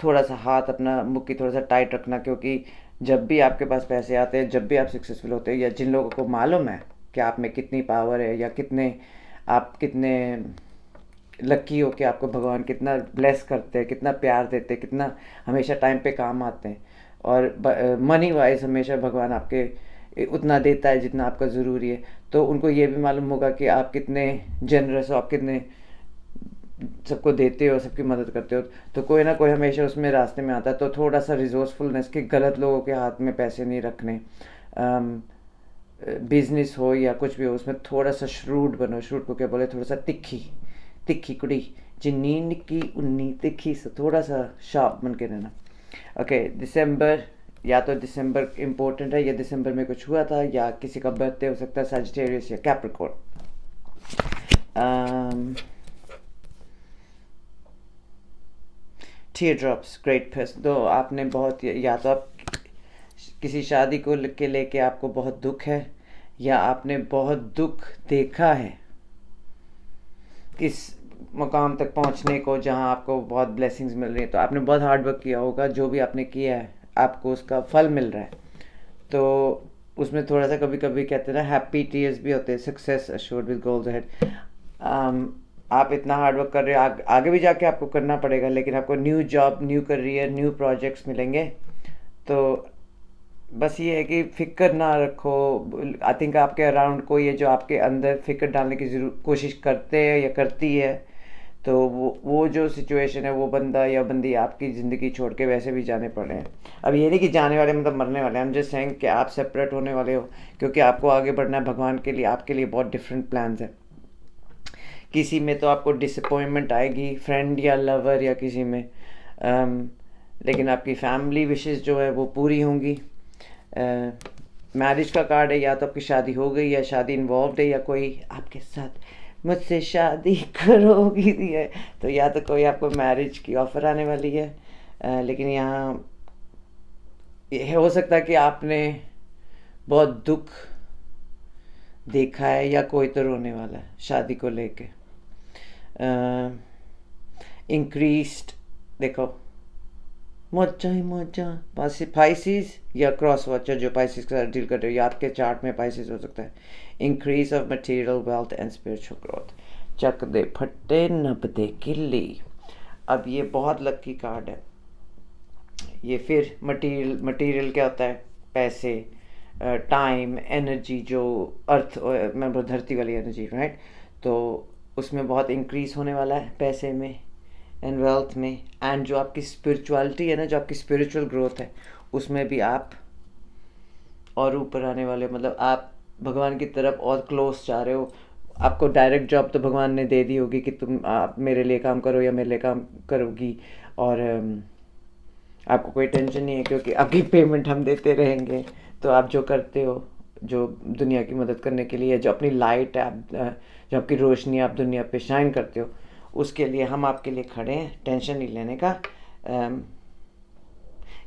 Speaker 1: थोड़ा सा हाथ, अपना मुक्की थोड़ा सा टाइट रखना, क्योंकि जब भी आपके पास पैसे आते हैं, जब भी आप सक्सेसफुल होते हैं, या जिन लोगों को मालूम है कि आप में कितनी पावर है, या आप कितने लकी हो कि आपको भगवान कितना ब्लेस करते हैं, कितना प्यार देते हैं, कितना हमेशा टाइम पे काम आते हैं, और मनी वाइज हमेशा भगवान आपके उतना देता है जितना आपका ज़रूरी है, तो उनको ये भी मालूम होगा कि आप कितने जनरस हो, आप कितने सबको देते हो, सबकी मदद करते हो, तो कोई ना कोई हमेशा उसमें रास्ते में आता है। तो थोड़ा सा रिसोर्सफुलनेस, कि गलत लोगों के हाथ में पैसे नहीं रखने, बिजनेस हो या कुछ भी हो, उसमें थोड़ा सा श्रूड बनो। श्रूड को क्या बोले, थोड़ा सा तिखी तिखी कुड़ी, जिन्नी निक्की उन्नी तिखी, से थोड़ा सा शार्प बन के रहना। ओके, दिसंबर, या तो दिसंबर इम्पोर्टेंट है, या दिसंबर में कुछ हुआ था, या किसी का बर्थडे हो सकता है, सजिटेरियस या Capricorn. Tear drops, great person. तो आपने बहुत, या तो आप किसी शादी को के लेके आपको बहुत दुख है, या आपने बहुत दुख देखा है इस मुकाम तक पहुंचने को जहां आपको बहुत ब्लेसिंग्स मिल रही है, तो आपने बहुत हार्ड वर्क किया होगा, जो भी आपने किया है आपको उसका फल मिल रहा है। तो उसमें थोड़ा सा कभी कभी कहते हैं ना, हैप्पी टीयर्स भी होते हैं, success assured with goals ahead. आप इतना हार्ड वर्क कर रहे हो, आगे भी जाके आपको करना पड़ेगा, लेकिन आपको new job, new career, new projects मिलेंगे। तो बस ये है कि फिक्र ना रखो। आई थिंक आपके अराउंड कोई है जो आपके अंदर फिक्र डालने की कोशिश करते हैं या करती है, तो वो जो सिचुएशन है, वो बंदा या बंदी आपकी ज़िंदगी छोड़ के वैसे भी जाने पड़ रहे हैं। अब ये नहीं कि जाने वाले मतलब मरने वाले हैं, हम जस्ट सेइंग कि आप सेपरेट होने वाले हो, क्योंकि आपको आगे बढ़ना है भगवान के लिए। आपके लिए बहुत डिफरेंट प्लान्स हैं। किसी में तो आपको डिसअपॉइंटमेंट आएगी, फ्रेंड या लवर या किसी में, लेकिन आपकी फैमिली विशेस जो है वो पूरी होंगी। मैरिज का कार्ड है, या तो आपकी शादी हो गई, या शादी इन्वॉल्व है, या कोई आपके साथ मुझसे शादी करोगी है, तो या तो कोई आपको मैरिज की ऑफ़र आने वाली है। लेकिन यहाँ ये हो सकता है कि आपने बहुत दुख देखा है, या कोई तो रोने वाला है शादी को लेके। इंक्रीस्ड, देखो मोजा ही मोजा, पाइसिस या क्रॉस वॉचर जो पाइसिस के साथ डील कर रहे हो, या आपके चार्ट में पाइसिस हो सकता है। Increase of material wealth and spiritual growth. चक दे फट्टे नब दे किल्ली। अब ये बहुत लकी कार्ड है। ये फिर मटेरियल क्या होता है, पैसे, टाइम, एनर्जी, जो अर्थ मतलब धरती वाली एनर्जी, राइट। तो उसमें बहुत इंक्रीज होने वाला है पैसे में एंड वेल्थ में। एंड जो आपकी स्पिरिचुअलिटी है ना, जो आपकी स्पिरिचुअल ग्रोथ है, उसमें भी आप और ऊपर आने वाले, मतलब आप भगवान की तरफ और क्लोज जा रहे हो। आपको डायरेक्ट जॉब तो भगवान ने दे दी होगी कि आप मेरे लिए काम करो या मेरे लिए काम करोगी, और आपको कोई टेंशन नहीं है, क्योंकि आपकी पेमेंट हम देते रहेंगे। तो आप जो करते हो, जो दुनिया की मदद करने के लिए, जो अपनी लाइट है, आप जो आपकी रोशनी आप दुनिया पे शाइन करते हो, उसके लिए हम आपके लिए खड़े हैं, टेंशन नहीं लेने का।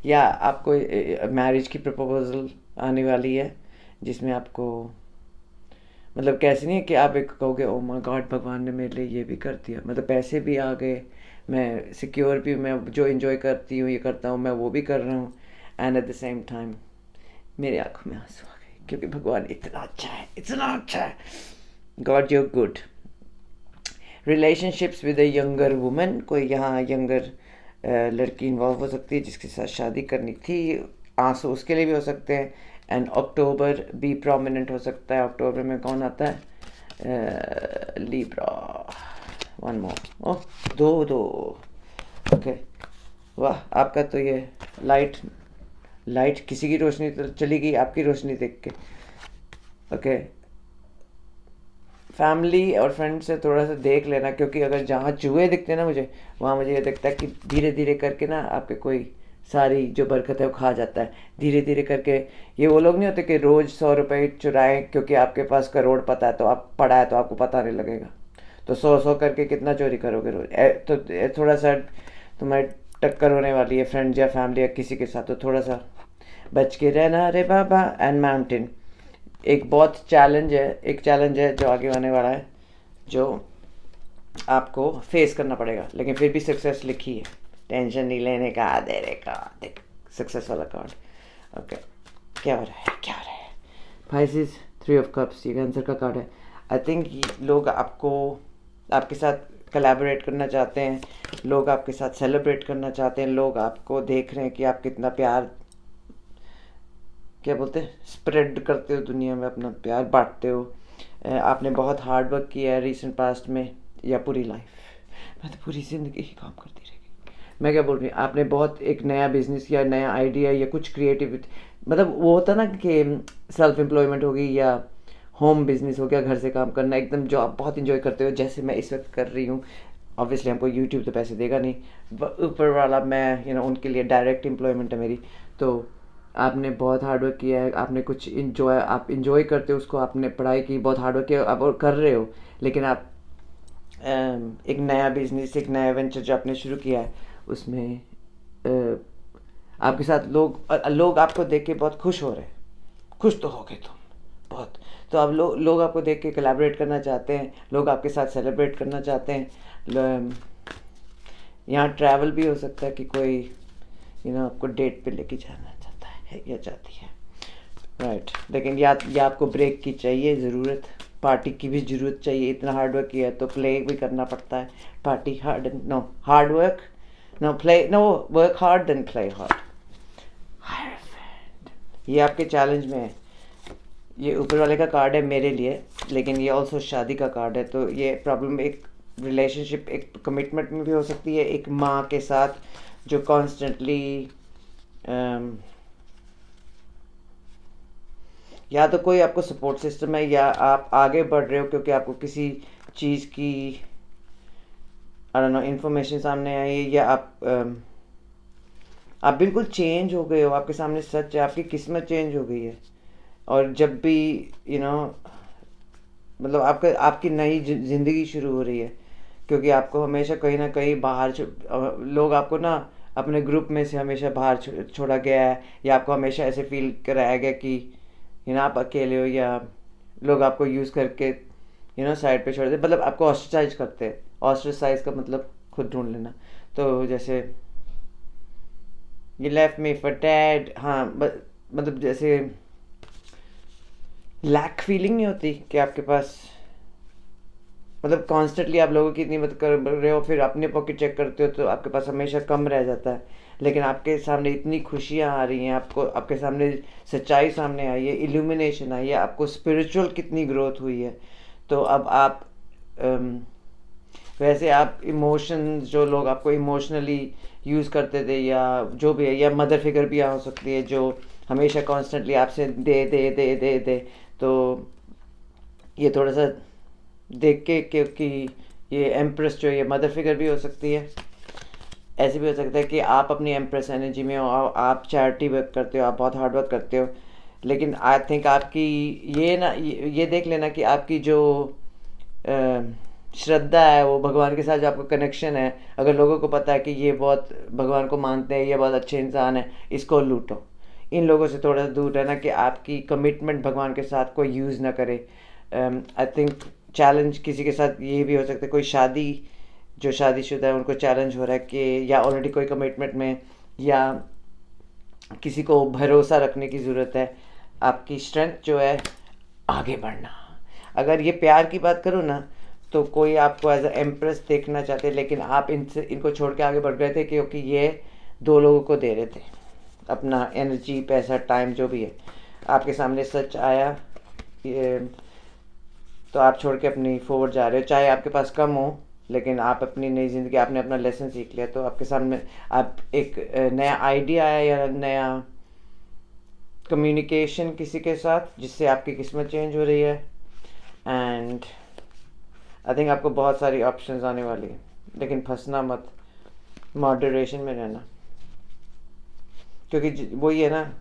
Speaker 1: या आपको मैरिज की प्रपोजल आने वाली है, जिसमें आपको मतलब कैसे नहीं है कि आप एक कहोगे ओ माय गॉड भगवान ने मेरे लिए ये भी कर दिया, मतलब पैसे भी आ गए, मैं सिक्योर भी हूँ, मैं जो इन्जॉय करती हूँ ये करता हूँ मैं वो भी कर रहा हूँ, and at the same time मेरी आंखों में आंसू आ गए क्योंकि भगवान इतना अच्छा है, इतना अच्छा है। God you good. Relationships with a younger woman, कोई यहाँ यंगर लड़की इन्वॉल्व हो सकती है जिसके साथ शादी करनी थी, आंसू उसके लिए भी हो सकते हैं। एंड अक्टूबर भी प्रोमिनेंट हो सकता है। अक्टूबर में कौन आता है? लिब्रा। वन मोर, ओह दो दो, ओके। वाह, आपका तो ये लाइट लाइट किसी की रोशनी तो चली गई आपकी रोशनी देख के। ओके, फैमिली और फ्रेंड से थोड़ा सा देख लेना, क्योंकि अगर जहाँ चूहे दिखते हैं ना मुझे, वहाँ मुझे ये दिखता है कि धीरे धीरे करके ना आपके कोई सारी जो बरकत है वो खा जाता है धीरे धीरे करके। ये वो लोग नहीं होते कि रोज़ 100 रुपये चुराएं क्योंकि आपके पास करोड़ पता है तो आप पड़ा है तो आपको पता नहीं लगेगा। तो 100 करके कितना चोरी करोगे रोज? तो थोड़ा सा तुम्हारी टक्कर होने वाली है फ्रेंड्स या फैमिली या किसी के साथ, तो थोड़ा सा बच के रहना रे बाबा। एंड माउंटेन एक बहुत चैलेंज है जो आगे आने वाला है, जो आपको फेस करना पड़ेगा, लेकिन फिर भी सक्सेस लिखी है, टेंशन नहीं लेने का, देने का। देख सक्सेस वाला कार्ड। ओके, क्या हो रहा है, क्या हो रहा है? पाइसेस, 3 ऑफ कप्स, ये कैंसर का कार्ड है। आई थिंक लोग आपके साथ कोलैबोरेट करना चाहते हैं, लोग आपके साथ सेलिब्रेट करना चाहते हैं, लोग आपको देख रहे हैं कि आप कितना प्यार, क्या बोलते हैं, स्प्रेड करते हो दुनिया में, अपना प्यार बांटते हो। आपने बहुत हार्ड वर्क किया है रिसेंट पास्ट में या पूरी लाइफ, मैं तो पूरी ज़िंदगी ही काम करती रहेगी। मैं क्या बोल रही हूँ, आपने बहुत एक नया बिजनेस या नया आइडिया या कुछ क्रिएटिविटी, मतलब वो होता ना कि सेल्फ एम्प्लॉयमेंट होगी या होम बिजनेस हो गया, घर से काम करना, एकदम जो आप बहुत इंजॉय करते हो, जैसे मैं इस वक्त कर रही हूँ। ऑब्वियसली हमको यूट्यूब तो पैसे देगा नहीं, ऊपर वाला मैं उनके लिए डायरेक्ट एम्प्लॉयमेंट है मेरी। तो आपने बहुत हार्ड वर्क किया है, आपने कुछ आप इंजॉय करते हो उसको, आपने पढ़ाई की, बहुत हार्ड वर्क किया आप और कर रहे हो, लेकिन आप एक नया बिजनेस, एक नया वेंचर जो आपने शुरू किया है उसमें आपके साथ लोग आपको देख के बहुत खुश हो रहे हैं। खुश तो हो गए तुम बहुत, तो अब लोग आपको देख के कोलैबोरेट करना चाहते हैं, लोग आपके साथ सेलिब्रेट करना चाहते हैं। यहाँ ट्रैवल भी हो सकता है कि कोई आपको डेट पे लेके जाना चाहता है या चाहती है, राइट। लेकिन या आपको ब्रेक की चाहिए ज़रूरत, पार्टी की भी ज़रूरत चाहिए, इतना हार्ड वर्क किया है तो प्ले भी करना पड़ता है। Party hard, no hard work, no play, no work hard then play hard. ये आपके चैलेंज में है। ये ऊपर वाले का कार्ड है मेरे लिए, लेकिन ये ऑल्सो शादी का कार्ड है, तो ये प्रॉब्लम एक रिलेशनशिप, एक कमिटमेंट में भी हो सकती है, एक माँ के साथ जो कॉन्स्टेंटली या तो कोई आपको सपोर्ट सिस्टम है या आप आगे बढ़ रहे हो क्योंकि आपको किसी चीज़ की आई डोंट नो इन्फॉर्मेशन सामने आई है, या आप बिल्कुल चेंज हो गए हो, आपके सामने सच है, आपकी किस्मत चेंज हो गई है। और जब भी मतलब आपकी नई ज़िंदगी शुरू हो रही है, क्योंकि आपको हमेशा कहीं ना कहीं बाहर लोग आपको ना अपने ग्रुप में से हमेशा बाहर छोड़ा गया है, या आपको हमेशा ऐसे फील कराया गया कि आप अकेले हो, या लोग आपको यूज़ करके साइड पे छोड़ दे, मतलब आपको ऑस्ट्रेसाइज करते हैं। ऑस्ट्रेसाइज का मतलब खुद ढूंढ लेना। तो जैसे ये लेफ्ट मी फॉर डेड, हाँ, मतलब जैसे लैक फीलिंग नहीं होती कि आपके पास, मतलब कॉन्स्टेंटली आप लोगों की इतनी मदद कर रहे हो, फिर अपने पॉकेट चेक करते हो तो आपके पास हमेशा कम रह जाता है, लेकिन आपके सामने इतनी खुशियाँ आ रही हैं, आपके सामने सच्चाई सामने आई है, इल्यूमिनेशन आई है, आपको स्पिरिचुअल कितनी ग्रोथ हुई है। तो अब आप वैसे आप इमोशंस, जो लोग आपको इमोशनली यूज़ करते थे या जो भी है, या मदर फिगर भी हो सकती है जो हमेशा कॉन्स्टेंटली आपसे दे दे दे दे दे, तो ये थोड़ा सा देख के, क्योंकि ये एम्प्रेस जो ये मदर फिगर भी हो सकती है। ऐसे भी हो सकता है कि आप अपनी एम्प्रेस एनर्जी में हो, आप चैरिटी वर्क करते हो, आप बहुत हार्ड वर्क करते हो, लेकिन आई थिंक आपकी ये देख लेना कि आपकी जो श्रद्धा है, वो भगवान के साथ जो आपका कनेक्शन है, अगर लोगों को पता है कि ये बहुत भगवान को मानते हैं, ये बहुत अच्छे इंसान है, इसको लूटो। इन लोगों से थोड़ा सा दूर रहना कि आपकी कमिटमेंट भगवान के साथ कोई यूज़ ना करे। आई थिंक चैलेंज किसी के साथ ये भी हो सकता है, कोई जो शादीशुदा है उनको चैलेंज हो रहा है कि या ऑलरेडी कोई कमिटमेंट में, या किसी को भरोसा रखने की ज़रूरत है। आपकी स्ट्रेंथ जो है आगे बढ़ना। अगर ये प्यार की बात करूँ ना, तो कोई आपको एज अ एम्प्रेस देखना चाहते, लेकिन आप इनको छोड़ के आगे बढ़ गए थे क्योंकि ये दो लोगों को दे रहे थे अपना एनर्जी, पैसा, टाइम, जो भी है। आपके सामने सच आया, ये तो आप छोड़ के अपनी फॉरवर्ड जा रहे हो, चाहे आपके पास कम हो, लेकिन आप अपनी नई ज़िंदगी, आपने अपना लेसन सीख लिया, तो आपके सामने आप एक नया आइडिया आया या नया कम्युनिकेशन किसी के साथ, जिससे आपकी किस्मत चेंज हो रही है। एंड आई थिंक आपको बहुत सारी ऑप्शंस आने वाली है, लेकिन फंसना मत, मॉडरेशन में रहना। क्योंकि वही है ना,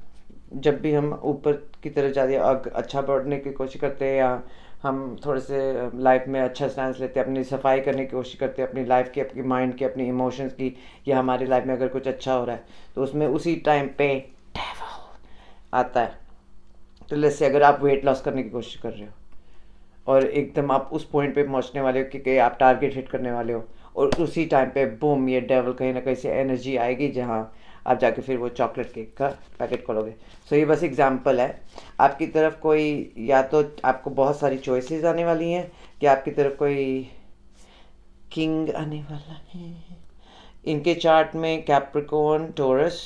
Speaker 1: जब भी हम ऊपर की तरफ जाते हैं, अच्छा बढ़ने की कोशिश करते हैं, या हम थोड़े से लाइफ में अच्छा स्टैंड लेते हैं, अपनी सफाई करने की कोशिश करते हैं, अपनी लाइफ की, अपनी माइंड की, अपनी इमोशंस की, या हमारी लाइफ में अगर कुछ अच्छा हो रहा है तो उसमें उसी टाइम पे डेविल आता है। तो जैसे अगर आप वेट लॉस करने की कोशिश कर रहे हो और एकदम आप उस पॉइंट पे पहुंचने वाले हो कि आप टारगेट हिट करने वाले हो, और उसी टाइम पे बूम, ये डेविल कहीं ना कहीं से एनर्जी आएगी जहाँ आप जाके फिर वो चॉकलेट केक का पैकेट खोलोगे। सो ये बस एग्जांपल है। आपकी तरफ कोई, या तो आपको बहुत सारी चॉइसेस आने वाली हैं, कि आपकी तरफ कोई किंग आने वाला है। इनके चार्ट में Capricorn, taurus,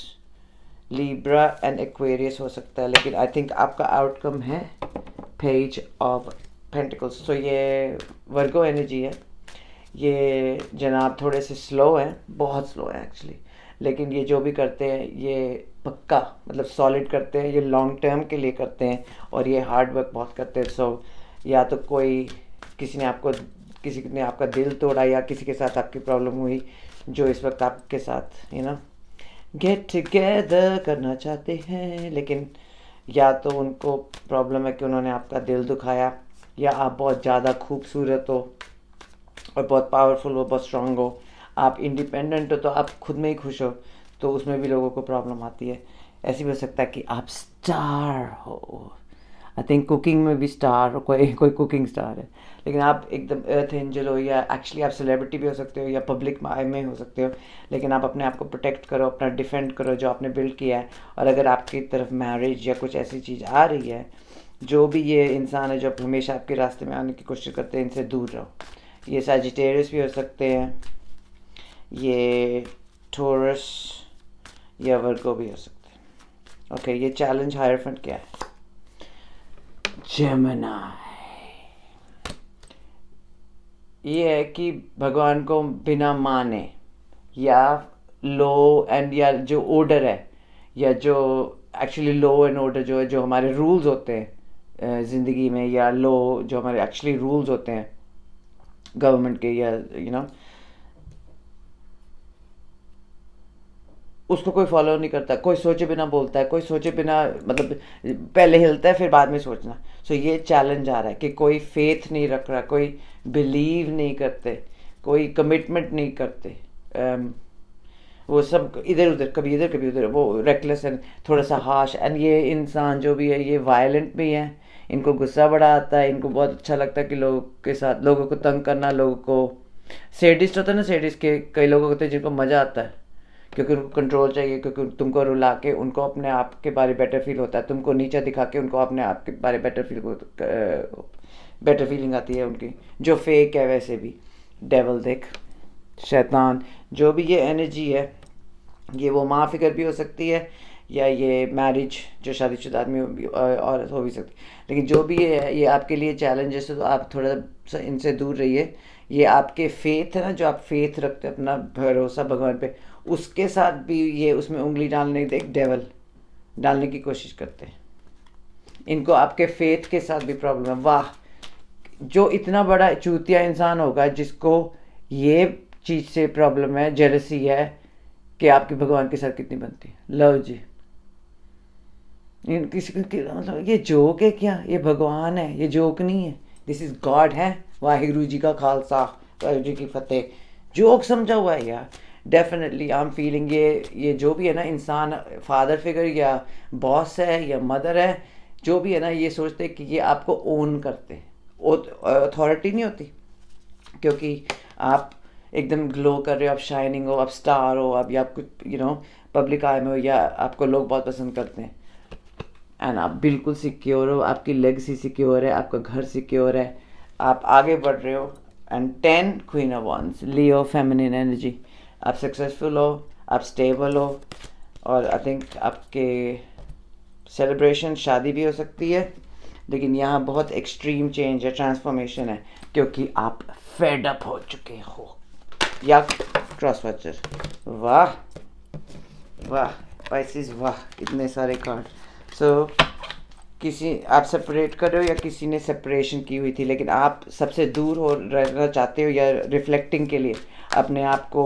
Speaker 1: Libra and Aquarius हो सकता है, लेकिन आई थिंक आपका आउटकम है पेज ऑफ पेंटिकल्स। तो ये वर्गो एनर्जी है। ये जनाब थोड़े से स्लो हैं, बहुत स्लो है एक्चुअली, लेकिन ये जो भी करते हैं ये पक्का, मतलब सॉलिड करते हैं, ये लॉन्ग टर्म के लिए करते हैं, और ये हार्ड वर्क बहुत करते हैं। सो या तो किसी ने आपका दिल तोड़ा, या किसी के साथ आपकी प्रॉब्लम हुई, जो इस वक्त आपके साथ गेट टुगेदर करना चाहते हैं, लेकिन या तो उनको प्रॉब्लम है कि उन्होंने आपका दिल दुखाया, या आप बहुत ज़्यादा खूबसूरत हो और बहुत पावरफुल हो, बहुत स्ट्रांग हो, आप इंडिपेंडेंट हो, तो आप खुद में ही खुश हो, तो उसमें भी लोगों को प्रॉब्लम आती है। ऐसे भी हो सकता है कि आप स्टार हो, आई थिंक कुकिंग में भी स्टार हो, कोई कुकिंग स्टार है, लेकिन आप एकदम अर्थ एंजल हो, या एक्चुअली आप सेलिब्रिटी भी हो सकते हो, या पब्लिक आई में हो सकते हो, लेकिन आप अपने आप को प्रोटेक्ट करो, अपना डिफेंड करो जो आपने बिल्ड किया है। और अगर आपकी तरफ मैरिज या कुछ ऐसी चीज़ आ रही है, जो भी ये इंसान है जो हमेशा आपके रास्ते में आने की कोशिश करते हैं, इनसे दूर रहो। ये सजिटेरियस भी हो सकते हैं, ये टॉरस या वर्गो भी हो सकते हैं। ओके, ये चैलेंज हायरफेंट क्या है? जेमिनी। ये है कि भगवान को बिना माने, या लो एंड, या जो ऑर्डर है, या जो एक्चुअली लॉ एंड ऑर्डर जो है, जो हमारे रूल्स होते हैं ज़िंदगी में, या लॉ जो हमारे एक्चुअली रूल्स होते हैं गवर्नमेंट के, या उसको कोई फॉलो नहीं करता, कोई सोचे बिना बोलता है, कोई सोचे बिना, मतलब पहले हिलता है फिर बाद में सोचना। सो ये चैलेंज आ रहा है कि कोई फेथ नहीं रख रहा, कोई बिलीव नहीं करते, कोई कमिटमेंट नहीं करते, वो सब इधर उधर, कभी इधर कभी उधर, वो रेकलेस एंड थोड़ा सा हाश। एंड ये इंसान जो भी है ये वायलेंट भी है, इनको गुस्सा बड़ा आता है, इनको बहुत अच्छा लगता है कि लोगों के साथ, लोगों को तंग करना, लोगों को, सेडिस्ट होता है ना, सेडिस्ट के कई लोग होते हैं जिनको मज़ा आता है, क्योंकि उनको कंट्रोल चाहिए, क्योंकि तुमको रुला के उनको अपने आप के बारे बेटर फील होता है, तुमको नीचा दिखा के उनको अपने आप के बारे बेटर फीलिंग आती है उनकी, जो फेक है। वैसे भी डेविल देख, शैतान, जो भी ये एनर्जी है, ये वो माँ फिगर भी हो सकती है, या ये मैरिज जो शादीशुदा आदमी औरत हो भी सकती है, लेकिन जो भी ये आपके लिए चैलेंजेस है, तो आप थोड़ा सा इनसे दूर रहिए। ये आपके फेथ है ना, जो आप फेथ रखते हैं, अपना भरोसा भगवान पे, उसके साथ भी ये उसमें उंगली डालने, देख डेविल डालने की कोशिश करते हैं। इनको आपके फेथ के साथ भी प्रॉब्लम है। वाह, जो इतना बड़ा चूतिया इंसान होगा जिसको ये चीज़ से प्रॉब्लम है, जेलसी है, कि आपकी भगवान के साथ कितनी बनती है। लव जी, किसी मतलब ये जोक है क्या? ये भगवान है, ये जोक नहीं है, दिस इज़ गॉड है। वाहिगुरु जी का खालसा, वाहिगुरु जी की फतेह। जोक समझा हुआ है यार। डेफिनेटली आई एम फीलिंग ये जो भी है ना इंसान, फादर फिगर या बॉस है या मदर है, जो भी है ना, ये सोचते कि ये आपको ओन करते हैं, अथॉरिटी नहीं होती, क्योंकि आप एकदम ग्लो कर रहे हो, आप शाइनिंग हो, आप स्टार हो, आप या आप कुछ पब्लिक आई में हो, या आपको लोग बहुत पसंद करते हैं, एंड आप बिल्कुल सिक्योर हो, आपकी लेगेसी सिक्योर है, आपका घर सिक्योर है, आप आगे बढ़ रहे हो। And 10 queen of wands, Leo feminine energy, आप सक्सेसफुल हो, आप स्टेबल हो, और आई थिंक आपके सेलिब्रेशन शादी भी हो सकती है, लेकिन यहाँ बहुत एक्सट्रीम चेंज है, ट्रांसफॉर्मेशन है, क्योंकि आप फेड अप हो चुके हो। या क्रॉस वॉचर, वाह वाह पाइसिस, वाह इतने सारे कार्ड। सो किसी आप सेपरेट कर रहे हो या किसी ने सेपरेशन की हुई थी, लेकिन आप सबसे दूर हो रहना चाहते हो, या रिफ्लेक्टिंग के लिए अपने आप को,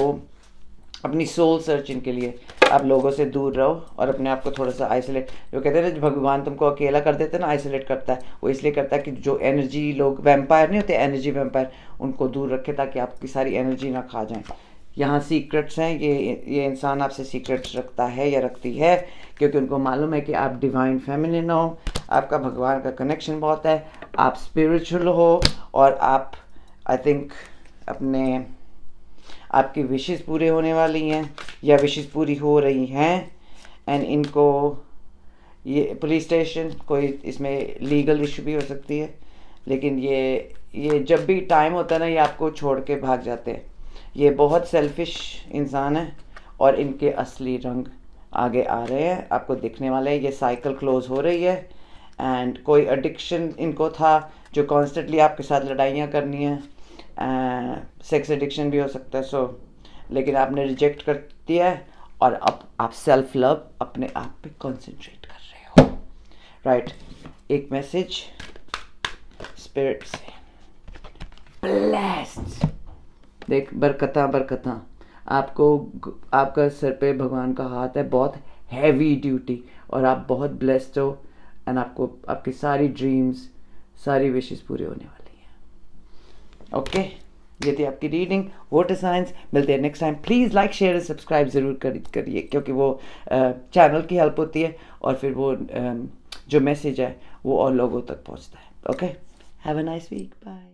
Speaker 1: अपनी सोल सर्चिंग के लिए आप लोगों से दूर रहो और अपने आप को थोड़ा सा आइसोलेट। जो कहते हैं ना, भगवान तुमको अकेला कर देते हैं ना, आइसोलेट करता है, वो इसलिए करता है कि जो एनर्जी, लोग वैम्पायर नहीं होते, एनर्जी वैम्पायर, उनको दूर रखे ताकि आपकी सारी एनर्जी ना खा जाए। यहाँ सीक्रेट्स हैं, ये इंसान आपसे सीक्रेट्स रखता है या रखती है, क्योंकि उनको मालूम है कि आप डिवाइन फेमिनिन हो, आपका भगवान का कनेक्शन बहुत है, आप स्पिरिचुअल हो, और आप आई थिंक अपने आपकी विशेस पूरे होने वाली हैं या विशेस पूरी हो रही हैं। एंड इनको ये पुलिस स्टेशन, कोई इसमें लीगल इशू भी हो सकती है, लेकिन ये जब भी टाइम होता है ना, ये आपको छोड़ के भाग जाते हैं। ये बहुत सेल्फिश इंसान है, और इनके असली रंग आगे आ रहे हैं, आपको दिखने वाले हैं। ये साइकिल क्लोज हो रही है, एंड कोई एडिक्शन इनको था जो कॉन्स्टेंटली आपके साथ लड़ाइयाँ करनी है, सेक्स एडिक्शन भी हो सकता है। लेकिन आपने रिजेक्ट कर दिया है, और अब आप सेल्फ लव, अपने आप पे कंसंट्रेट कर रहे हो, राइट। एक मैसेज स्पिरिट से, ब्लेस्ड, देख बरकता बरकता आपको, आपका सर पे भगवान का हाथ है, बहुत हैवी ड्यूटी, और आप बहुत ब्लेस्ड हो, एंड आपको आपकी सारी ड्रीम्स, सारी विशेस पूरी होने वाली हैं। ओके, ये थी आपकी रीडिंग वाटर साइंस। मिलते हैं next time. Please like share और सब्सक्राइब ज़रूर करिए, क्योंकि वो चैनल की हेल्प होती है, और फिर वो जो मैसेज है वो और लोगों तक पहुंचता है। Okay, have a nice week, bye.